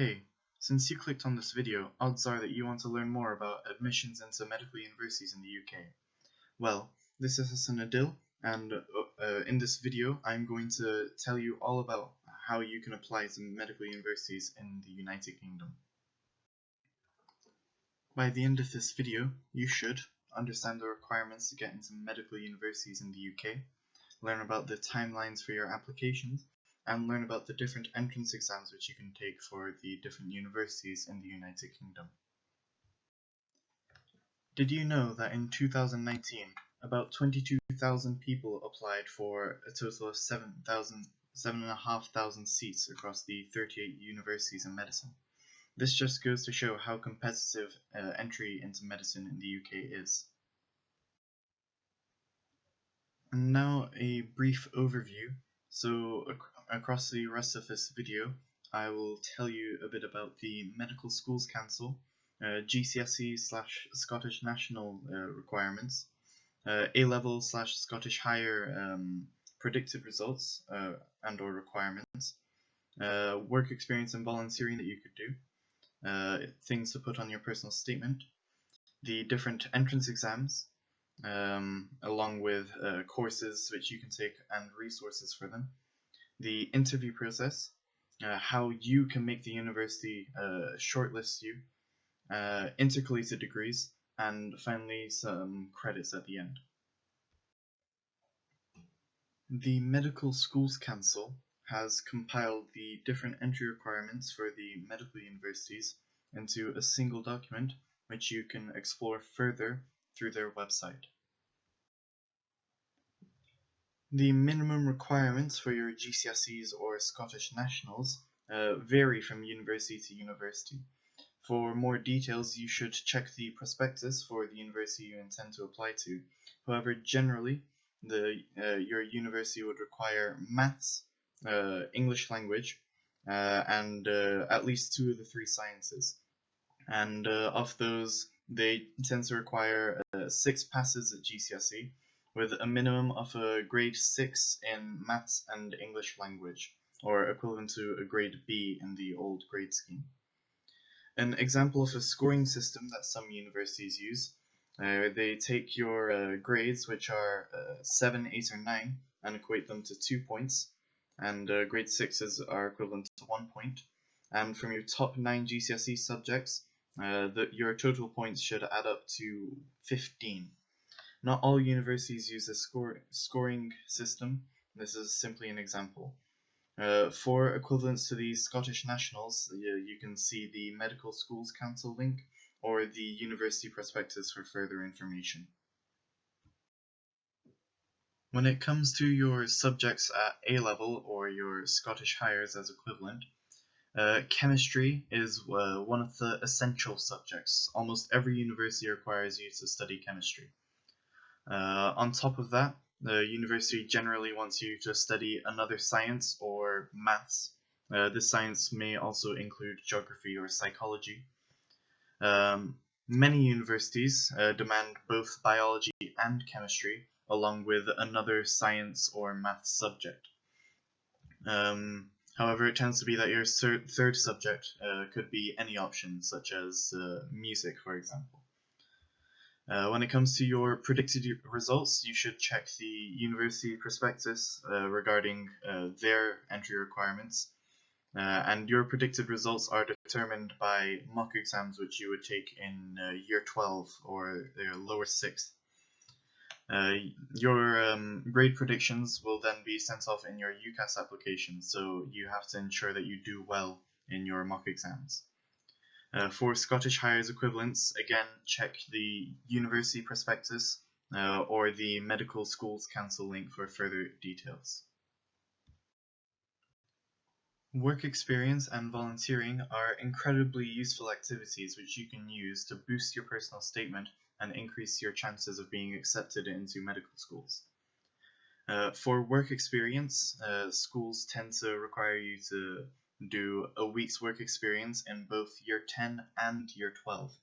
Hey, since you clicked on this video, odds are that you want to learn more about admissions into medical universities in the UK. Well, this is Hassan Adil, and in this video I'm going to tell you all about how you can apply to medical universities in the United Kingdom. By the end of this video, you should understand the requirements to get into medical universities in the UK, learn about the timelines for your applications, and learn about the different entrance exams which you can take for the different universities in the United Kingdom. Did you know that in 2019, about 22,000 people applied for a total of 7,500 seats across the 38 universities in medicine? This just goes to show how competitive entry into medicine in the UK is. And now a brief overview. So across the rest of this video, I will tell you a bit about the Medical Schools Council, GCSE / Scottish National requirements, A-level / Scottish Higher predicted results and or requirements, work experience and volunteering that you could do, things to put on your personal statement, the different entrance exams, along with courses which you can take and resources for them, the interview process, how you can make the university shortlist you, intercalated degrees, and finally some credits at the end. The Medical Schools Council has compiled the different entry requirements for the medical universities into a single document which you can explore further through their website. The minimum requirements for your GCSEs or Scottish Nationals vary from university to university. For more details, you should check the prospectus for the university you intend to apply to. However, generally, your university would require maths, English language, and at least 2 of the 3 sciences. And of those, they tend to require 6 passes at GCSE, with a minimum of a grade 6 in maths and English language, or equivalent to a grade B in the old grade scheme. An example of a scoring system that some universities use, they take your grades, which are 7, 8, or 9, and equate them to 2 points, and grade 6s are equivalent to 1 point. And from your top 9 GCSE subjects, your total points should add up to 15. Not all universities use a scoring system. This is simply an example. For equivalents to the Scottish Nationals, you can see the Medical Schools Council link or the university prospectus for further information. When it comes to your subjects at A-level or your Scottish Highers as equivalent, chemistry is one of the essential subjects. Almost every university requires you to study chemistry. On top of that, the university generally wants you to study another science or maths. This science may also include geography or psychology. Many universities demand both biology and chemistry, along with another science or maths subject. However, it tends to be that your third subject could be any option, such as music, for example. When it comes to your predicted results, you should check the university prospectus regarding their entry requirements. And your predicted results are determined by mock exams which you would take in year 12 or lower 6th. Your grade predictions will then be sent off in your UCAT application, so you have to ensure that you do well in your mock exams. For Scottish Highers equivalents, again, check the university prospectus or the Medical Schools Council link for further details. Work experience and volunteering are incredibly useful activities which you can use to boost your personal statement and increase your chances of being accepted into medical schools. For work experience, schools tend to require you to do a week's work experience in both year 10 and year 12.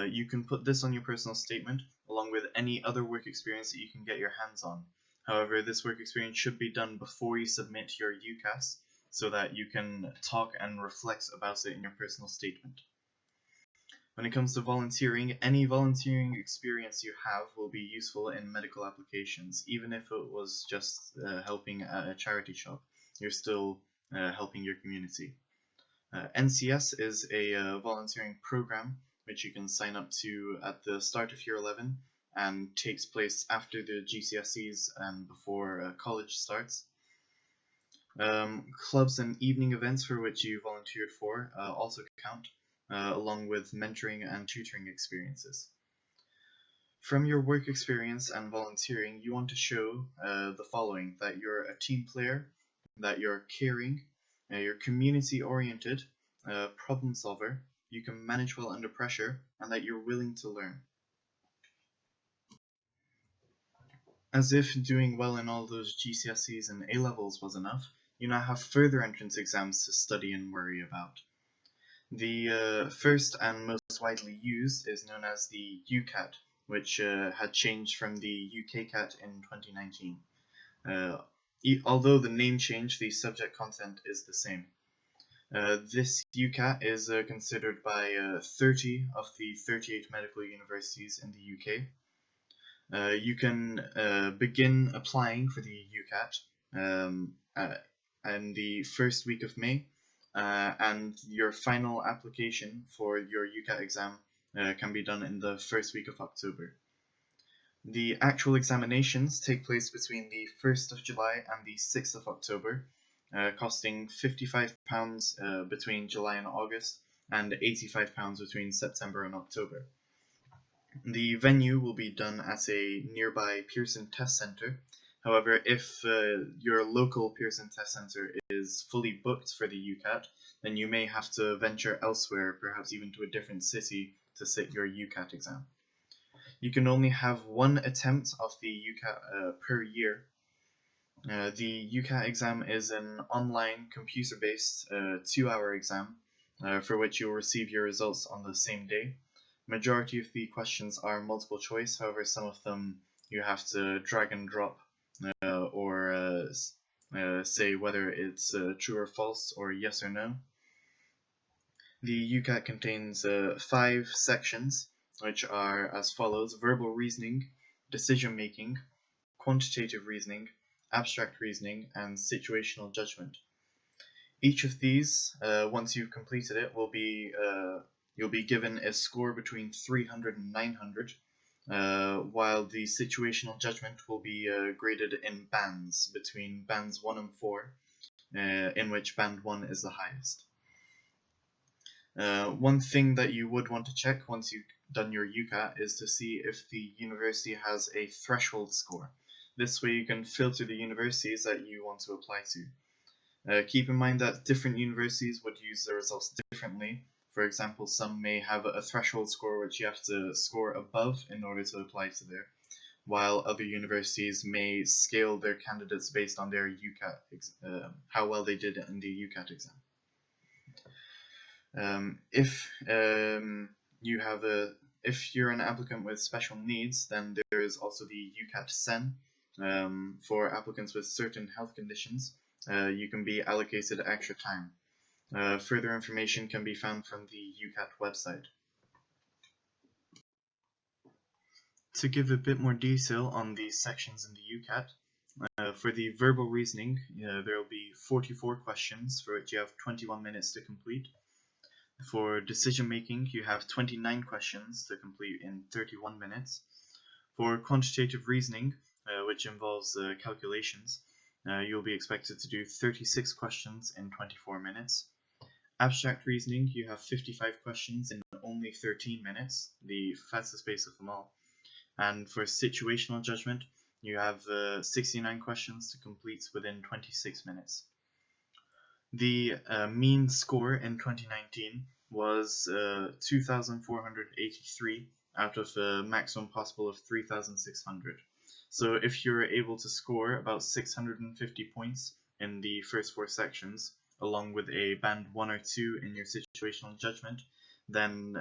You can put this on your personal statement along with any other work experience that you can get your hands on. However, this work experience should be done before you submit your UCAS, so that you can talk and reflect about it in your personal statement. When it comes to volunteering, any volunteering experience you have will be useful in medical applications. Even if it was just helping at a charity shop, you're still helping your community. NCS is a volunteering program which you can sign up to at the start of year 11 and takes place after the GCSEs and before college starts. Clubs and evening events for which you volunteered for also count, along with mentoring and tutoring experiences. From your work experience and volunteering, you want to show the following: that you're a team player, that you're caring, you're community oriented, problem solver, you can manage well under pressure, and that you're willing to learn. As if doing well in all those GCSEs and A-levels was enough, you now have further entrance exams to study and worry about. The first and most widely used is known as the UCAT, which had changed from the UKCAT in 2019. Although the name changed, the subject content is the same. This UCAT is considered by 30 of the 38 medical universities in the UK. You can begin applying for the UCAT in the first week of May, and your final application for your UCAT exam can be done in the first week of October. The actual examinations take place between the 1st of July and the 6th of October, costing £55 between July and August, and £85 between September and October. The venue will be done at a nearby Pearson Test Centre. However, if your local Pearson Test Centre is fully booked for the UCAT, then you may have to venture elsewhere, perhaps even to a different city, to sit your UCAT exam. You can only have one attempt of the UCAT per year. The UCAT exam is an online, computer-based 2-hour exam for which you'll receive your results on the same day. Majority of the questions are multiple choice, however some of them you have to drag and drop or say whether it's true or false or yes or no. The UCAT contains 5 sections, which are as follows: verbal reasoning, decision making, quantitative reasoning, abstract reasoning, and situational judgment. Each of these, once you've completed it, will be you'll be given a score between 300 and 900, while the situational judgment will be graded in bands between bands 1 and 4, in which band 1 is the highest. One thing that you would want to check once you've done your UCAT is to see if the university has a threshold score. This way you can filter the universities that you want to apply to. Keep in mind that different universities would use the results differently. For example, some may have a threshold score which you have to score above in order to apply to there, while other universities may scale their candidates based on their UCAT, how well they did in the UCAT exam. If you're an applicant with special needs, then there is also the UCAT SEN. For applicants with certain health conditions, you can be allocated extra time. Further information can be found from the UCAT website. To give a bit more detail on the sections in the UCAT, for the verbal reasoning, there will be 44 questions for which you have 21 minutes to complete. For decision making, you have 29 questions to complete in 31 minutes. For quantitative reasoning, which involves calculations, you'll be expected to do 36 questions in 24 minutes. Abstract reasoning, you have 55 questions in only 13 minutes, the fastest pace of them all. And for situational judgment, you have 69 questions to complete within 26 minutes. The mean score in 2019 was 2,483 out of a maximum possible of 3,600. So if you're able to score about 650 points in the first 4 sections, along with a band 1 or 2 in your situational judgment, then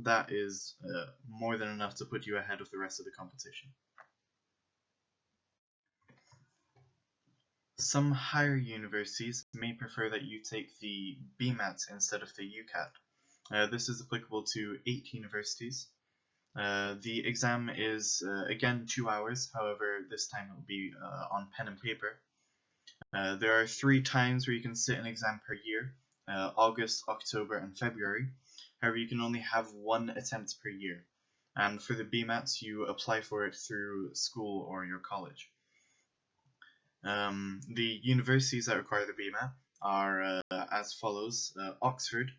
that is more than enough to put you ahead of the rest of the competition. Some higher universities may prefer that you take the BMAT instead of the UCAT. This is applicable to 8 universities. The exam is, again, 2 hours, however, this time it will be on pen and paper. There are 3 times where you can sit an exam per year, August, October, and February. However, you can only have 1 attempt per year. And for the BMAT, you apply for it through school or your college. The universities that require the BMAT are as follows: Oxford,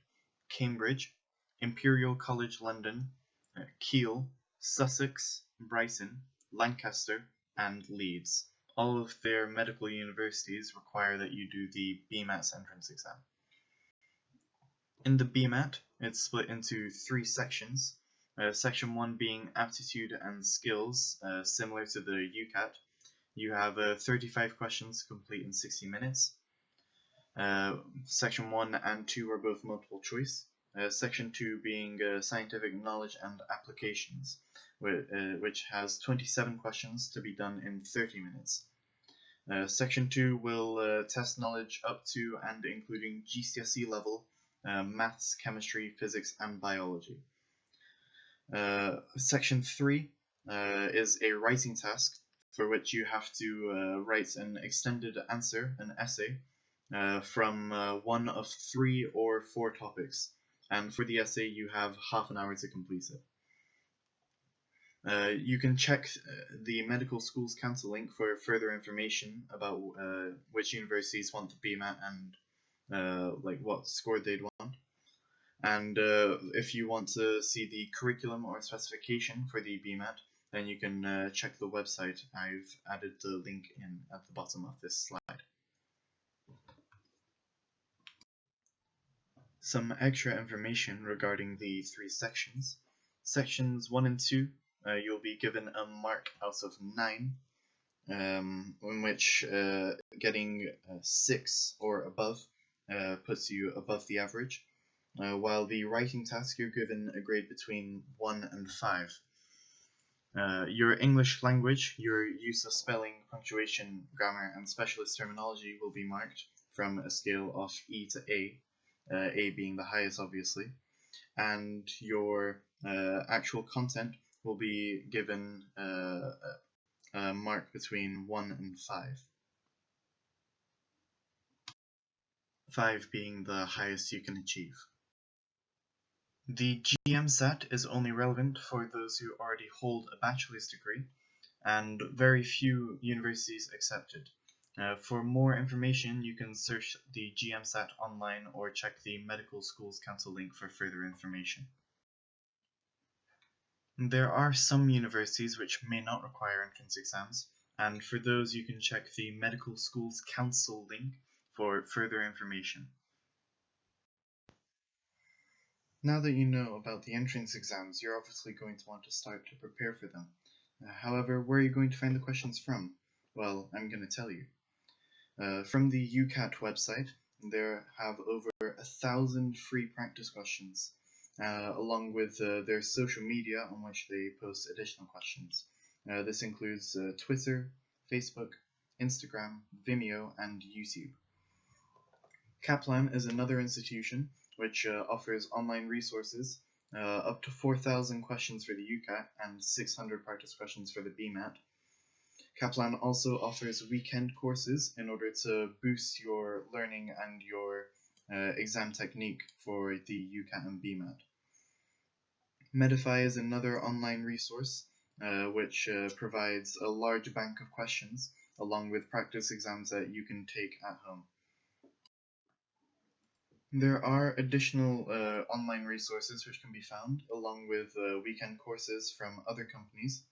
Cambridge, Imperial College London, Keele, Sussex, Brighton, Lancaster, and Leeds. All of their medical universities require that you do the BMAT entrance exam. In the BMAT, it's split into 3 sections. Section 1 being aptitude and skills, similar to the UCAT. You have 35 questions to complete in 60 minutes. Section 1 and 2 are both multiple choice. Section 2 being scientific knowledge and applications, which has 27 questions to be done in 30 minutes. Section 2 will test knowledge up to and including GCSE level, maths, chemistry, physics, and biology. Section 3 is a writing task for which you have to write an extended answer, an essay, from one of 3 or 4 topics. And for the essay, you have half an hour to complete it. You can check the Medical Schools Council link for further information about which universities want the BMAT and like what score they'd want. And if you want to see the curriculum or specification for the BMAT, then you can check the website. I've added the link in at the bottom of this slide. Some extra information regarding the 3 sections. Sections 1 and 2, you'll be given a mark out of 9, in which getting 6 or above puts you above the average, while the writing task you're given a grade between 1 and 5. Your English language, your use of spelling, punctuation, grammar, and specialist terminology will be marked from a scale of E to A, A being the highest obviously, and your actual content will be given a mark between 1 and 5. 5 being the highest you can achieve. The GMSAT is only relevant for those who already hold a bachelor's degree, and very few universities accept it. For more information, you can search the GMSAT online or check the Medical Schools Council link for further information. There are some universities which may not require entrance exams, and for those you can check the Medical Schools Council link for further information. Now that you know about the entrance exams, you're obviously going to want to start to prepare for them. However, where are you going to find the questions from? Well, I'm going to tell you. From the UCAT website, there have over 1,000 free practice questions, along with their social media on which they post additional questions. This includes Twitter, Facebook, Instagram, Vimeo, and YouTube. Kaplan is another institution which offers online resources, up to 4,000 questions for the UCAT and 600 practice questions for the BMAT. Kaplan also offers weekend courses in order to boost your learning and your exam technique for the UCAT and BMAT. Medify is another online resource which provides a large bank of questions along with practice exams that you can take at home. There are additional online resources which can be found along with weekend courses from other companies.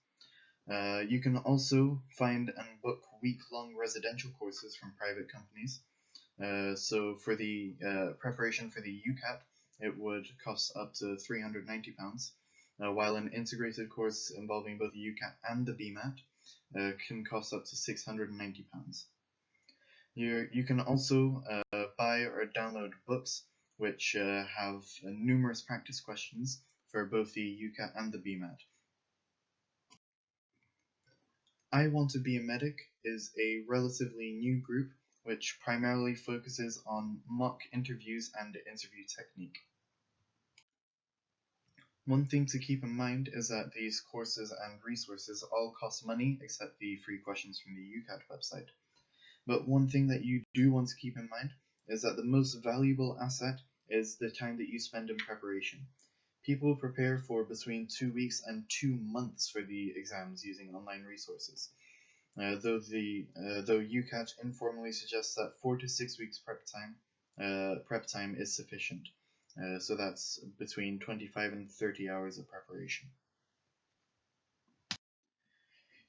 You can also find and book week-long residential courses from private companies. So for the preparation for the UCAT, it would cost up to £390, while an integrated course involving both the UCAT and the BMAT can cost up to £690. You can also buy or download books which have numerous practice questions for both the UCAT and the BMAT. I Want to Be a Medic is a relatively new group which primarily focuses on mock interviews and interview technique. One thing to keep in mind is that these courses and resources all cost money except the free questions from the UCAT website. But one thing that you do want to keep in mind is that the most valuable asset is the time that you spend in preparation. People prepare for between 2 weeks and 2 months for the exams using online resources. Though UCAT informally suggests that 4 to 6 weeks prep time is sufficient. So that's between 25 and 30 hours of preparation.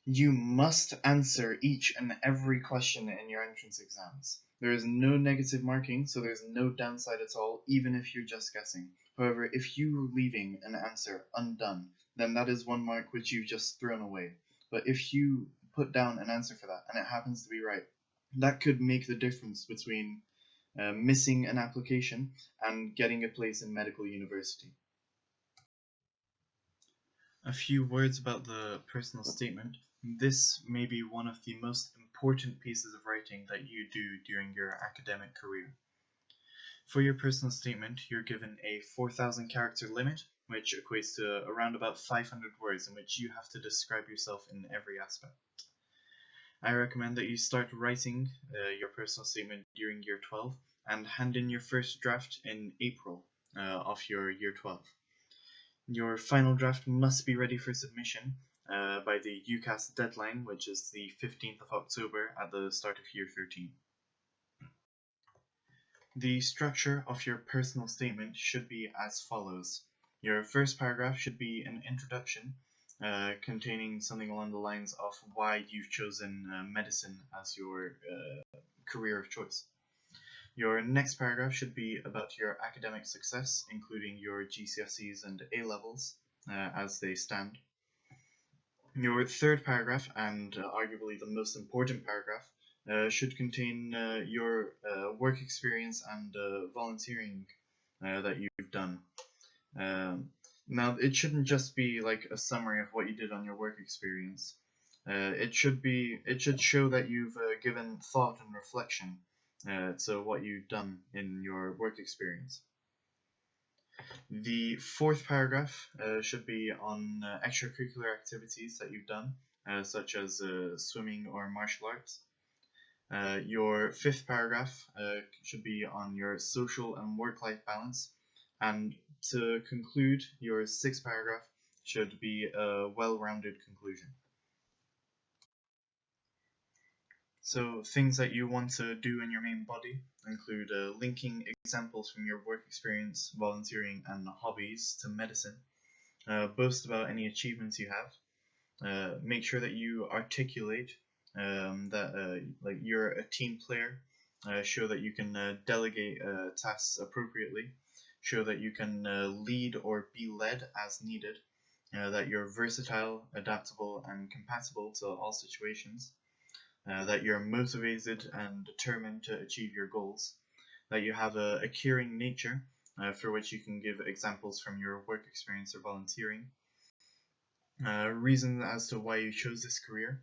You must answer each and every question in your entrance exams. There is no negative marking, so there's no downside at all, even if you're just guessing. However, if you're leaving an answer undone, then that is 1 mark which you've just thrown away. But if you put down an answer for that and it happens to be right, that could make the difference between missing an application and getting a place in medical university. A few words about the personal statement. This may be one of the most important pieces of writing that you do during your academic career. For your personal statement, you're given a 4,000 character limit, which equates to around about 500 words in which you have to describe yourself in every aspect. I recommend that you start writing your personal statement during year 12 and hand in your first draft in April of your year 12. Your final draft must be ready for submission by the UCAT deadline, which is the 15th of October at the start of year 13. The structure of your personal statement should be as follows. Your first paragraph should be an introduction containing something along the lines of why you've chosen medicine as your career of choice. Your next paragraph should be about your academic success, including your GCSEs and A-levels as they stand. Your third paragraph, and arguably the most important paragraph, should contain your work experience and volunteering that you've done. Now, it shouldn't just be like a summary of what you did on your work experience. It should show that you've given thought and reflection to what you've done in your work experience. The fourth paragraph should be on extracurricular activities that you've done, such as swimming or martial arts. Your fifth paragraph should be on your social and work-life balance. And to conclude, your sixth paragraph should be a well-rounded conclusion. So things that you want to do in your main body include linking examples from your work experience, volunteering, and hobbies to medicine. Boast about any achievements you have. Make sure that you articulate that like you're a team player. Show that you can delegate tasks appropriately. Show that you can lead or be led as needed. That you're versatile, adaptable, and compatible to all situations. That you're motivated and determined to achieve your goals. That you have a caring nature, for which you can give examples from your work experience or volunteering. Reasons as to why you chose this career.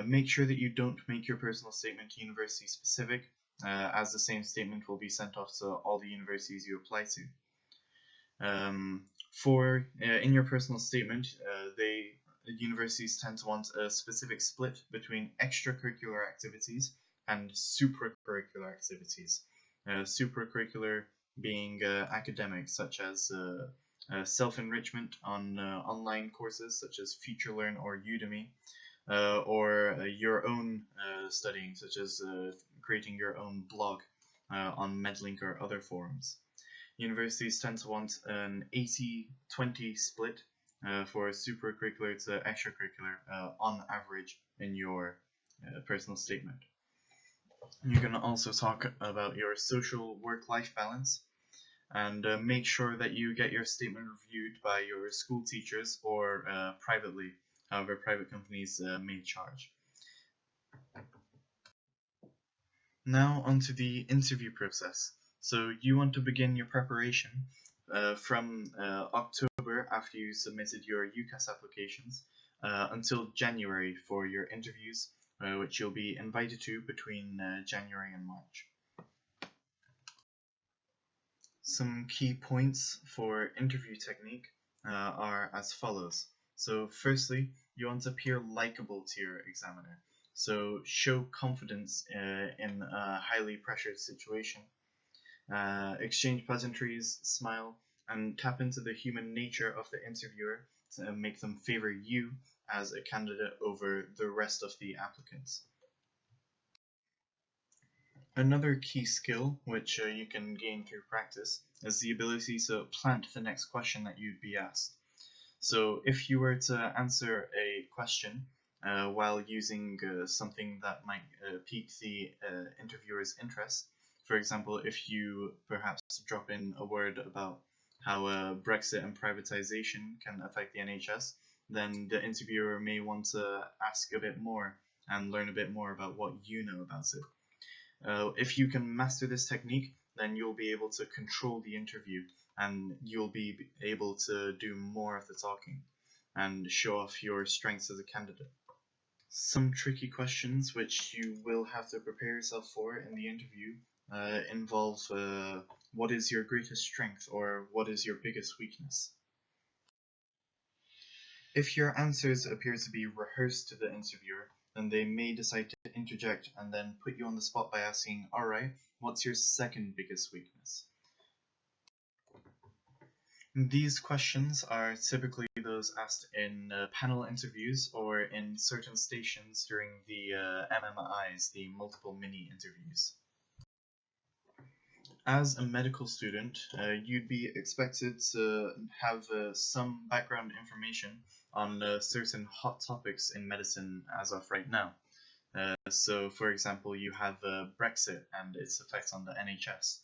Make sure that you don't make your personal statement university specific, as the same statement will be sent off to all the universities you apply to. In your personal statement, universities tend to want a specific split between extracurricular activities and supracurricular activities. Supracurricular being academic, such as self-enrichment on online courses such as FutureLearn or Udemy, or your own studying, such as creating your own blog on Medlink or other forums. Universities tend to want an 80-20 split for supracurricular to extracurricular on average in your personal statement. You're going to also talk about your social work-life balance, and make sure that you get your statement reviewed by your school teachers or privately, however private companies may charge. Now onto the interview process. So you want to begin your preparation from October after you submitted your UCAS applications until January for your interviews, which you'll be invited to between January and March. Some key points for interview technique are as follows. So firstly, you want to appear likable to your examiner. So show confidence in a highly pressured situation. Exchange pleasantries, smile, and tap into the human nature of the interviewer to make them favor you as a candidate over the rest of the applicants. Another key skill, which you can gain through practice, is the ability to plant the next question that you'd be asked. So if you were to answer a question while using something that might pique the interviewer's interest, for example, if you perhaps drop in a word about how Brexit and privatization can affect the NHS, then the interviewer may want to ask a bit more and learn a bit more about what you know about it. If you can master this technique, then you'll be able to control the interview and you'll be able to do more of the talking and show off your strengths as a candidate. Some tricky questions which you will have to prepare yourself for in the interview involve what is your greatest strength or what is your biggest weakness. If your answers appear to be rehearsed to the interviewer, then they may decide to interject and then put you on the spot by asking, alright, what's your second biggest weakness? These questions are typically those asked in panel interviews or in certain stations during the MMIs, the multiple mini interviews. As a medical student, you'd be expected to have some background information on certain hot topics in medicine as of right now. So, for example, you have Brexit and its effects on the NHS,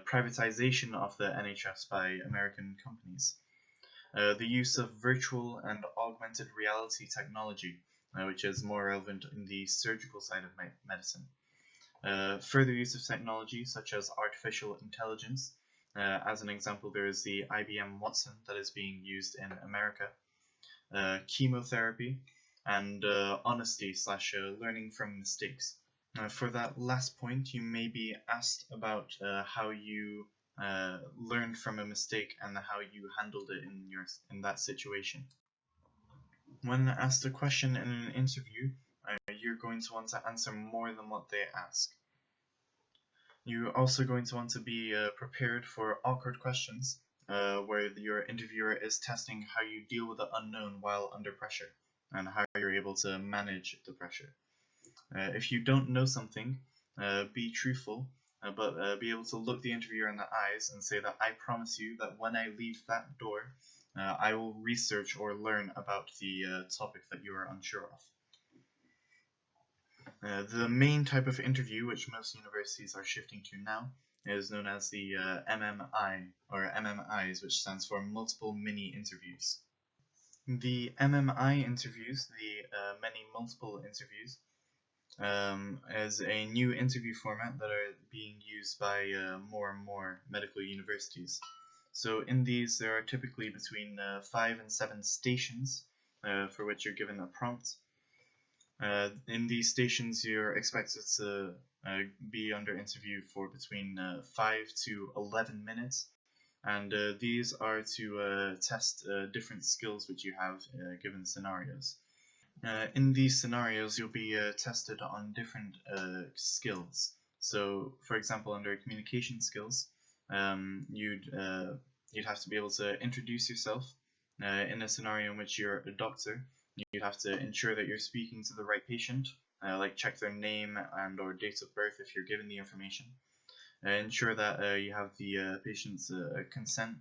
privatization of the NHS by American companies, the use of virtual and augmented reality technology, which is more relevant in the surgical side of medicine. Further use of technology such as artificial intelligence. As an example, there is the IBM Watson that is being used in America. Chemotherapy, and honesty / learning from mistakes. For that last point, you may be asked about how you learned from a mistake and how you handled it in that situation. When asked a question in an interview, you're going to want to answer more than what they ask. You're also going to want to be prepared for awkward questions, where your interviewer is testing how you deal with the unknown while under pressure, and how you're able to manage the pressure. If you don't know something, be truthful, but be able to look the interviewer in the eyes and say that I promise you that when I leave that door, I will research or learn about the topic that you are unsure of. The main type of interview, which most universities are shifting to now, is known as the MMI, or MMIs, which stands for Multiple Mini Interviews. The MMI interviews, the many multiple interviews, is a new interview format that are being used by more and more medical universities. So in these, there are typically between 5 and 7 stations for which you're given a prompt. In these stations, you're expected to be under interview for between 5 to 11 minutes, and these are to test different skills which you have given scenarios. In these scenarios, you'll be tested on different skills. So, for example, under communication skills, you'd have to be able to introduce yourself. In a scenario in which you're a doctor, you'd have to ensure that you're speaking to the right patient, like check their name and or date of birth if you're given the information. Ensure that you have the patient's consent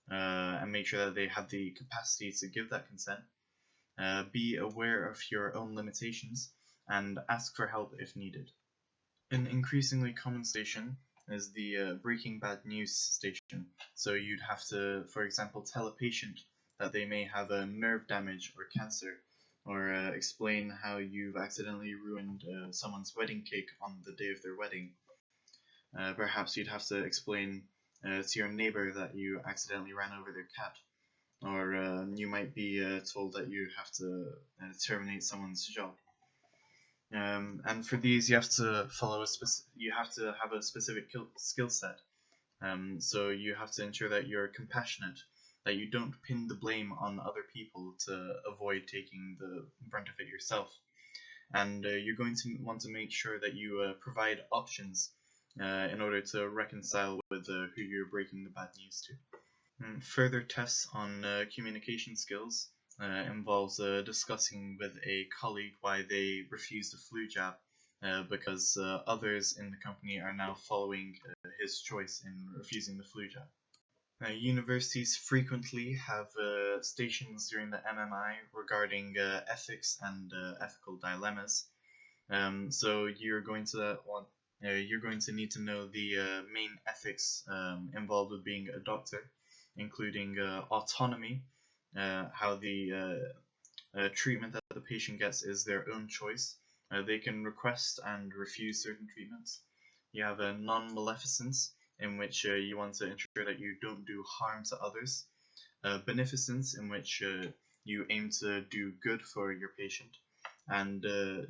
and make sure that they have the capacity to give that consent. Be aware of your own limitations and ask for help if needed. An increasingly common station is the breaking bad news station. So you'd have to, for example, tell a patient that they may have a nerve damage or cancer, or explain how you've accidentally ruined someone's wedding cake on the day of their wedding. Perhaps you'd have to explain to your neighbor that you accidentally ran over their cat, or you might be told that you have to terminate someone's job. And for these, you have to follow you have to have a specific skill set. So you have to ensure that you're compassionate, that you don't pin the blame on other people to avoid taking the brunt of it yourself. And you're going to want to make sure that you provide options in order to reconcile with who you're breaking the bad news to. Further tests on communication skills involves discussing with a colleague why they refused a flu jab because others in the company are now following his choice in refusing the flu jab. Universities frequently have stations during the MMI regarding ethics and ethical dilemmas. So you're going to need to know the main ethics involved with being a doctor, including autonomy, how the treatment that the patient gets is their own choice. They can request and refuse certain treatments. You have a non-maleficence, in which you want to ensure that you don't do harm to others. Beneficence, in which you aim to do good for your patient. And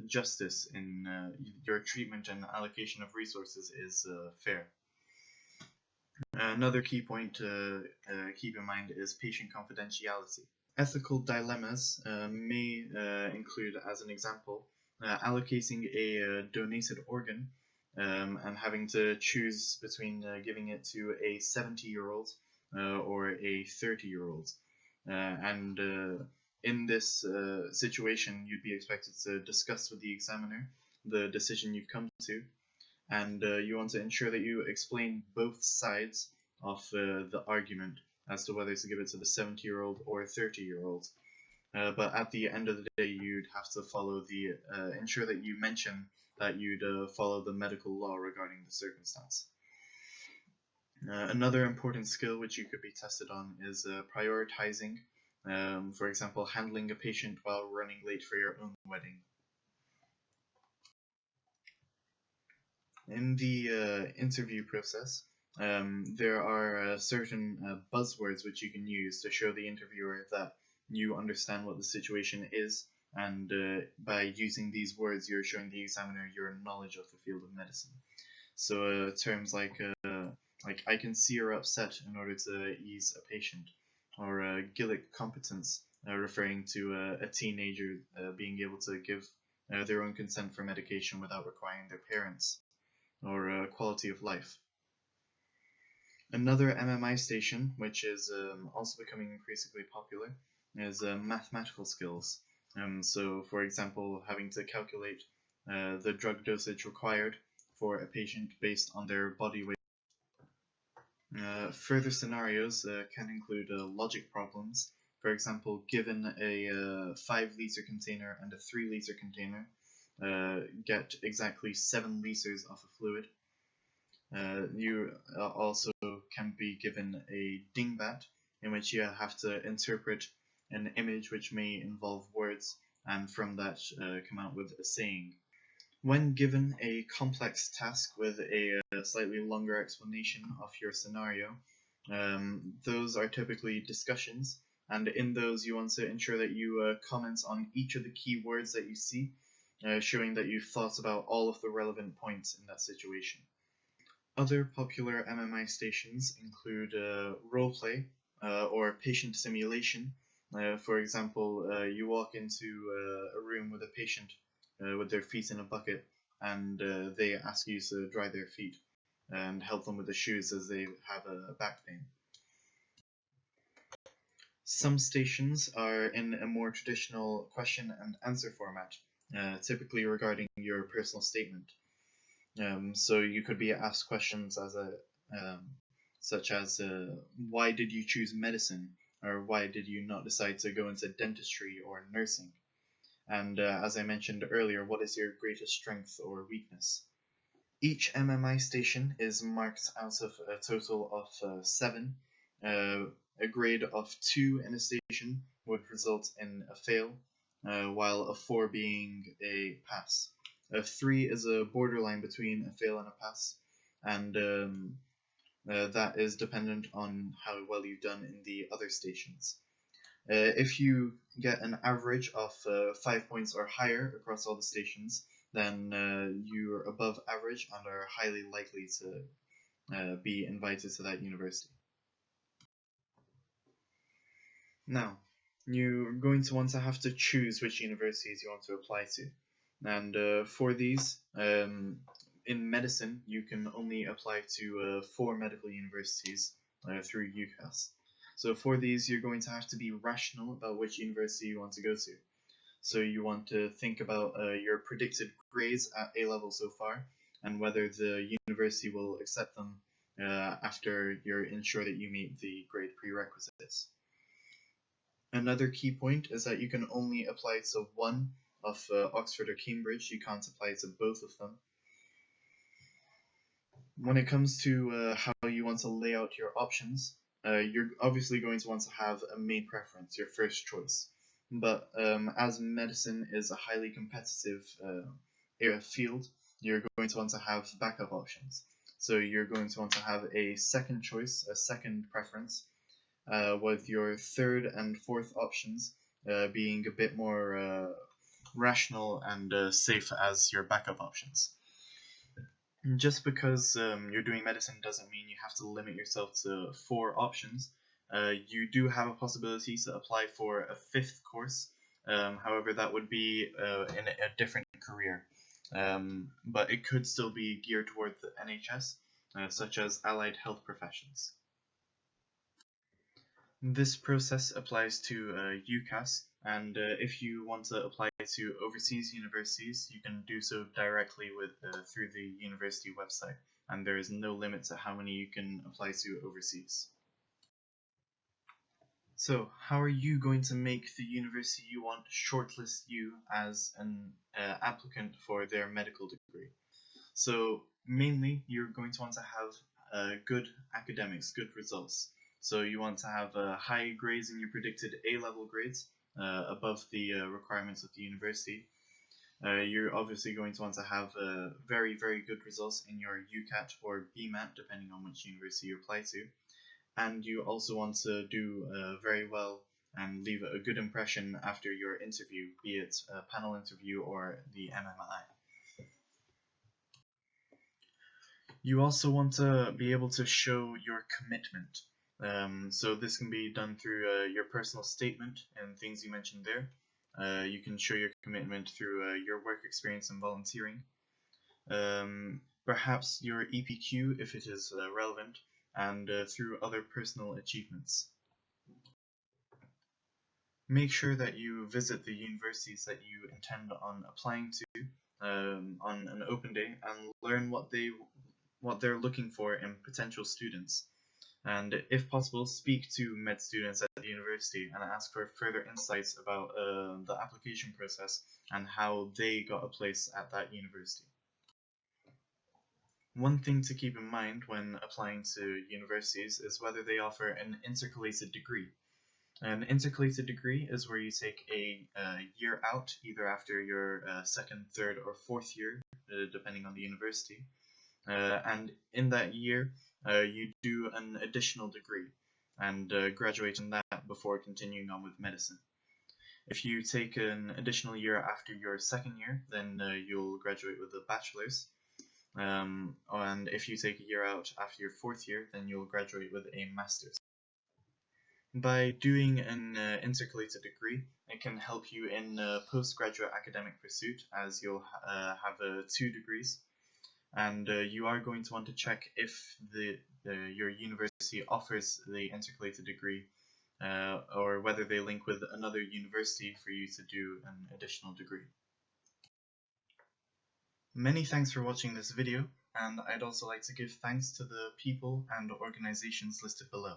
justice, in your treatment and allocation of resources is fair. Another key point to keep in mind is patient confidentiality. Ethical dilemmas may include, as an example, allocating a donated organ and having to choose between giving it to a 70-year-old or a 30-year-old. And in this situation, you'd be expected to discuss with the examiner the decision you've come to, and you want to ensure that you explain both sides of the argument as to whether to give it to the 70-year-old or 30-year-old. But at the end of the day, you'd have to follow ensure that you mention that you'd follow the medical law regarding the circumstance. Another important skill which you could be tested on is prioritizing, for example, handling a patient while running late for your own wedding. In the interview process, there are certain buzzwords which you can use to show the interviewer that you understand what the situation is, and by using these words, you're showing the examiner your knowledge of the field of medicine. So terms like I can see you're upset in order to ease a patient, or Gillick competence, referring to a teenager being able to give their own consent for medication without requiring their parents, or quality of life. Another MMI station, which is also becoming increasingly popular, is mathematical skills. So, for example, having to calculate the drug dosage required for a patient based on their body weight. Further scenarios can include logic problems. For example, given a 5-liter container and a 3-liter container, get exactly 7 liters of a fluid. You also can be given a dingbat, in which you have to interpret an image which may involve words, and from that come out with a saying. When given a complex task with a slightly longer explanation of your scenario, those are typically discussions, and in those you want to ensure that you comment on each of the key words that you see, showing that you've thought about all of the relevant points in that situation. Other popular MMI stations include roleplay or patient simulation. For example, you walk into a room with a patient with their feet in a bucket, and they ask you to dry their feet and help them with the shoes as they have a back pain. Some stations are in a more traditional question and answer format, typically regarding your personal statement. So you could be asked questions such as why did you choose medicine, or why did you not decide to go into dentistry or nursing? And as I mentioned earlier, what is your greatest strength or weakness? Each MMI station is marked out of a total of 7. A grade of 2 in a station would result in a fail, while a 4 being a pass. A 3 is a borderline between a fail and a pass, and that is dependent on how well you've done in the other stations. If you get an average of 5 points or higher across all the stations, then you're above average and are highly likely to be invited to that university. Now, you're going to want to have to choose which universities you want to apply to. And for these, in medicine, you can only apply to 4 medical universities through UCAS. So for these, you're going to have to be rational about which university you want to go to. So you want to think about your predicted grades at A level so far, and whether the university will accept them after you're ensured that you meet the grade prerequisites. Another key point is that you can only apply to one of Oxford or Cambridge. You can't apply to both of them. When it comes to how you want to lay out your options, you're obviously going to want to have a main preference, your first choice. But as medicine is a highly competitive field, you're going to want to have backup options. So you're going to want to have a second choice, a second preference, with your third and fourth options being a bit more rational and safe as your backup options. Just because you're doing medicine doesn't mean you have to limit yourself to 4 options. You do have a possibility to apply for a 5th course. However, that would be in a different career. But it could still be geared toward the NHS, such as allied health professions. This process applies to UCAS, and if you want to apply to overseas universities, you can do so directly through the university website, and there is no limit to how many you can apply to overseas. So, how are you going to make the university you want shortlist you as an applicant for their medical degree? So, mainly, you're going to want to have good academics, good results. So you want to have high grades in your predicted A-level grades, above the requirements of the university. You're obviously going to want to have very, very good results in your UCAT or BMAT, depending on which university you apply to. And you also want to do very well and leave a good impression after your interview, be it a panel interview or the MMI. You also want to be able to show your commitment. So this can be done through your personal statement and things you mentioned there. You can show your commitment through your work experience and volunteering. Perhaps your EPQ if it is relevant, and through other personal achievements. Make sure that you visit the universities that you intend on applying to on an open day and learn what they're looking for in potential students. And if possible, speak to med students at the university and ask for further insights about the application process and how they got a place at that university. One thing to keep in mind when applying to universities is whether they offer an intercalated degree. An intercalated degree is where you take a year out, either after your second, third, or fourth year, depending on the university. And in that year, you do an additional degree and graduate in that before continuing on with medicine. If you take an additional year after your second year, then you'll graduate with a bachelor's. And if you take a year out after your fourth year, then you'll graduate with a master's. By doing an intercalated degree, it can help you in postgraduate academic pursuit, as you'll have 2 degrees. And you are going to want to check if your university offers the intercalated degree, or whether they link with another university for you to do an additional degree. Many thanks for watching this video, and I'd also like to give thanks to the people and organizations listed below.